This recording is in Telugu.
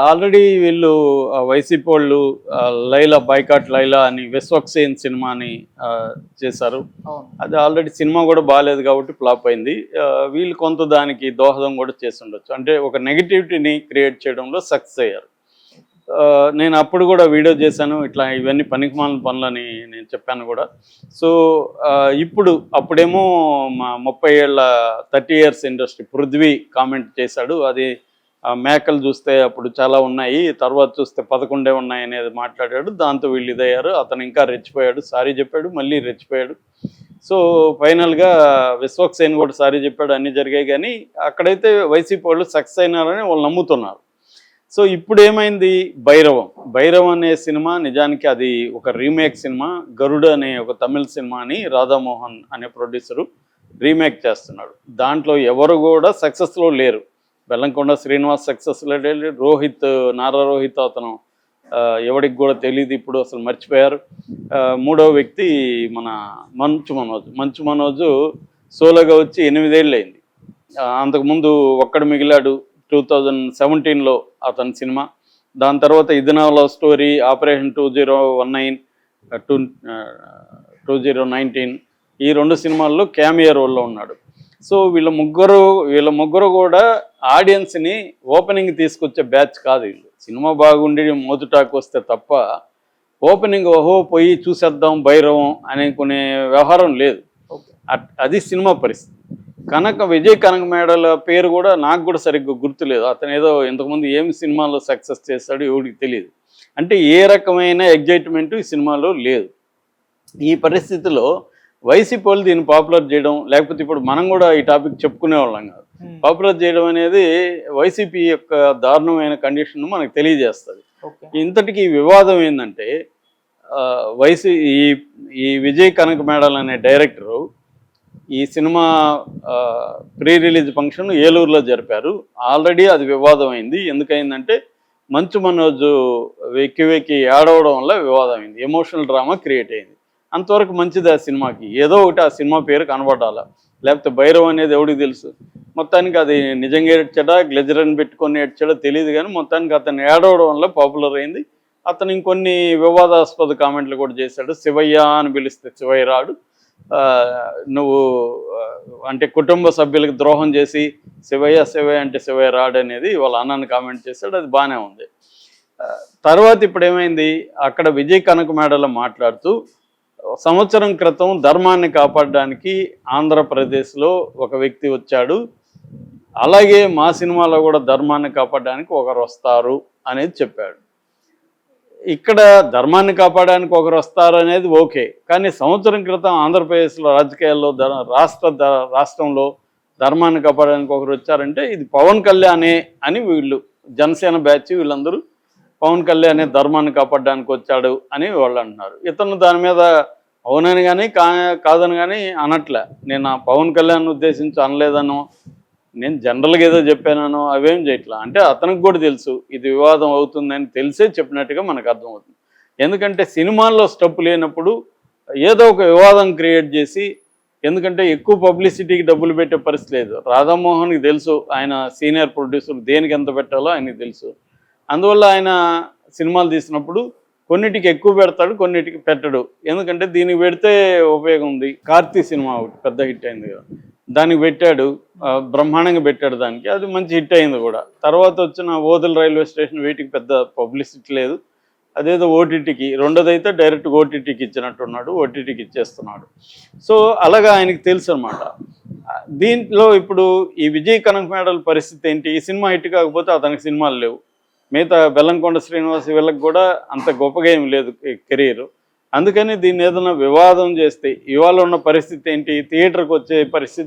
ఆల్రెడీ వీళ్ళు వైసీపీ వాళ్ళు 'లైలా బాయ్కాట్ లైలా' అని 'విశ్వక్సేన్' సినిమాని చేశారు. అవును. అది ఆల్రెడీ సినిమా కూడా బాలేదు కాబట్టి ఫ్లాప్ అయింది. వీళ్ళు కొంత దానికి దోహదం కూడా చేసుండొచ్చు. అంటే ఒక నెగటివిటీని క్రియేట్ చేయడంలో సక్సెస్ అయ్యారు. నేను అప్పుడు కూడా వీడియో చేశాను. ఇట్లా ఇవన్నీ పనికిమాలిన పనులని నేను చెప్పాను కూడా. సో, ఇప్పుడు అప్పుడేమో మా 30 ఏళ్ల 30 ఇయర్స్ ఇండస్ట్రీ 'పృథ్వీ' కామెంట్ చేశాడు. అది మేకలు చూస్తే అప్పుడు చాలా ఉన్నాయి, తర్వాత చూస్తే 11 ఉన్నాయి అనేది మాట్లాడాడు. దాంతో వీళ్ళు ఇదయ్యారు. అతను ఇంకా రెచ్చిపోయాడు, సారీ చెప్పాడు, మళ్ళీ రెచ్చిపోయాడు. సో ఫైనల్గా విశ్వక్సేన్ కూడా సారీ చెప్పాడు, అన్నీ జరిగాయి. కానీ అక్కడైతే వైసీపీ వాళ్ళు సక్సెస్ అయినారని వాళ్ళు నమ్ముతున్నారు. సో ఇప్పుడు ఏమైంది, 'భైరవం' అనే సినిమా నిజానికి అది ఒక రీమేక్ సినిమా. 'గరుడ' అనే ఒక తమిళ సినిమాని రాధామోహన్ అనే ప్రొడ్యూసరు రీమేక్ చేస్తున్నాడు. దాంట్లో ఎవరు కూడా సక్సెస్లో లేరు. బెల్లంకొండ శ్రీనివాస్ సక్సెస్ లేడు, నారా రోహిత్ అతను ఎవరికి కూడా తెలియదు, ఇప్పుడు అసలు మర్చిపోయారు. మూడవ వ్యక్తి మన మంచు మనోజు సోలోగా వచ్చి 8 ఏళ్ళు అయింది. అంతకుముందు ఒక్కడు మిగిలాడు 2017లో అతని సినిమా. దాని తర్వాత 'ఇది నా లవ్ స్టోరీ', 'ఆపరేషన్ 2019' ఈ 2 సినిమాల్లో క్యామియో రోల్లో ఉన్నాడు. సో వీళ్ళ ముగ్గురు కూడా ఆడియన్స్ని ఓపెనింగ్ తీసుకొచ్చే బ్యాచ్ కాదు వీళ్ళు. సినిమా బాగుండి మోతుటాకు వస్తే తప్ప ఓపెనింగ్ పోయి చూసేద్దాం 'భైరవం' అనుకునే వ్యవహారం లేదు. అది సినిమా పరిస్థితి. విజయ్ కనక మేడల పేరు కూడా నాకు కూడా సరిగ్గా గుర్తులేదు. అతను ఏదో ఇంతకుముందు ఏమి సినిమాలో సక్సెస్ చేస్తాడో ఎవరికి తెలియదు. అంటే ఏ రకమైన ఎగ్జైట్మెంట్ ఈ సినిమాలో లేదు. ఈ పరిస్థితిలో వైసీపీ వాళ్ళు దీన్ని పాపులర్ చేయడం, లేకపోతే ఇప్పుడు మనం కూడా ఈ టాపిక్ చెప్పుకునే వాళ్ళం కాదు, పాపులర్ చేయడం అనేది వైసీపీ యొక్క దారుణమైన కండిషన్ మనకు తెలియజేస్తుంది. ఇంతటికి వివాదం ఏంటంటే ఈ విజయ్ కనక మేడల్ అనే డైరెక్టరు ఈ సినిమా ప్రీ రిలీజ్ ఫంక్షన్ ఏలూరులో జరిపారు. ఆల్రెడీ అది వివాదం అయింది. ఎందుకైందంటే మంచు మనోజు వెక్కి ఏడవడం వల్ల వివాదం అయింది, ఎమోషనల్ డ్రామా క్రియేట్ అయింది. అంతవరకు మంచిది ఆ సినిమాకి, ఏదో ఒకటి ఆ సినిమా పేరు కనబడాల, లేకపోతే 'భైరవ్' అనేది ఎవడికి తెలుసు. మొత్తానికి అది నిజంగా ఏడ్చాడా గ్లెజరని పెట్టుకొని ఏడ్చాడో తెలియదు, కానీ మొత్తానికి అతను ఏడవడం వల్ల పాపులర్ అయింది. అతను ఇంకొన్ని వివాదాస్పద కామెంట్లు కూడా చేశాడు. శివయ్య అని పిలిస్తే శివయ్య రాడు, నువ్వు అంటే కుటుంబ సభ్యులకు ద్రోహం చేసి శివయ్య అంటే శివయ్య రాడు అనేది వాళ్ళ అన్నని కామెంట్ చేశాడు. అది బాగానే ఉంది. తర్వాత ఇప్పుడు ఏమైంది, అక్కడ విజయ్ కనక మేడలో మాట్లాడుతూ సంవత్సరం క్రితం ధర్మాన్ని కాపాడడానికి ఆంధ్రప్రదేశ్లో ఒక వ్యక్తి వచ్చాడు, అలాగే మా సినిమాలో కూడా ధర్మాన్ని కాపాడడానికి ఒకరు వస్తారు అనేది చెప్పాడు. ఇక్కడ ధర్మాన్ని కాపాడడానికి ఒకరు వస్తారు అనేది ఓకే, కానీ సంవత్సరం క్రితం ఆంధ్రప్రదేశ్లో రాజకీయాల్లో రాష్ట్రంలో ధర్మాన్ని కాపాడడానికి ఒకరు వచ్చారంటే ఇది పవన్ కళ్యాణే అని వీళ్ళు జనసేన బ్యాచ్ వీళ్ళందరూ పవన్ కళ్యాణే ధర్మాన్ని కాపాడడానికి వచ్చాడు అని వాళ్ళు అంటున్నారు. ఇతను దాని మీద అవునని కానీ కాదని కానీ అనట్లే. నేను ఆ పవన్ కళ్యాణ్ ఉద్దేశించి అనలేదనో, నేను జనరల్గా ఏదో చెప్పానో అవేం చేయట్లా. అంటే అతనికి కూడా తెలుసు ఇది వివాదం అవుతుందని తెలిసే చెప్పినట్టుగా మనకు అర్థమవుతుంది. ఎందుకంటే సినిమాల్లో స్టెప్ లేనప్పుడు ఏదో ఒక వివాదం క్రియేట్ చేసి, ఎందుకంటే ఎక్కువ పబ్లిసిటీకి డబ్బులు పెట్టే పరిస్థితి లేదు. రాధామోహన్కి తెలుసు ఆయన సీనియర్ ప్రొడ్యూసర్ దేనికి ఎంత పెట్టాలో ఆయనకి తెలుసు. అందువల్ల ఆయన సినిమాలు తీసినప్పుడు కొన్నిటికి ఎక్కువ పెడతాడు, కొన్నిటికి పెట్టడు. ఎందుకంటే దీనికి పెడితే ఉపయోగం ఉంది. 'కార్తీ' సినిమా ఒకటి పెద్ద హిట్ అయింది కదా, దానికి పెట్టాడు, బ్రహ్మాండంగా పెట్టాడు, దానికి అది మంచి హిట్ అయింది కూడా. తర్వాత వచ్చిన 'ఓదెల్ రైల్వే స్టేషన్' వీటికి పెద్ద పబ్లిసిటీ లేదు. అదేదో ఓటీటీకి, రెండోదైతే డైరెక్ట్ ఓటీటీకి ఇచ్చినట్టున్నాడు, ఓటీటీకి ఇచ్చేస్తున్నాడు. సో అలాగా ఆయనకి తెలుసు అనమాట. దీంట్లో ఇప్పుడు ఈ విజయ్ కనక మేడల్ పరిస్థితి ఏంటి, ఈ సినిమా హిట్ కాకపోతే అతనికి సినిమాలు లేవు. మిగతా బెల్లంకొండ శ్రీనివాస్ వీళ్ళకి కూడా అంత గొప్పగా ఏం లేదు కెరీర్. అందుకని దీన్ని ఏదైనా వివాదం చేస్తే ఇవాళ ఉన్న పరిస్థితి ఏంటి, థియేటర్కి వచ్చే పరిస్థితి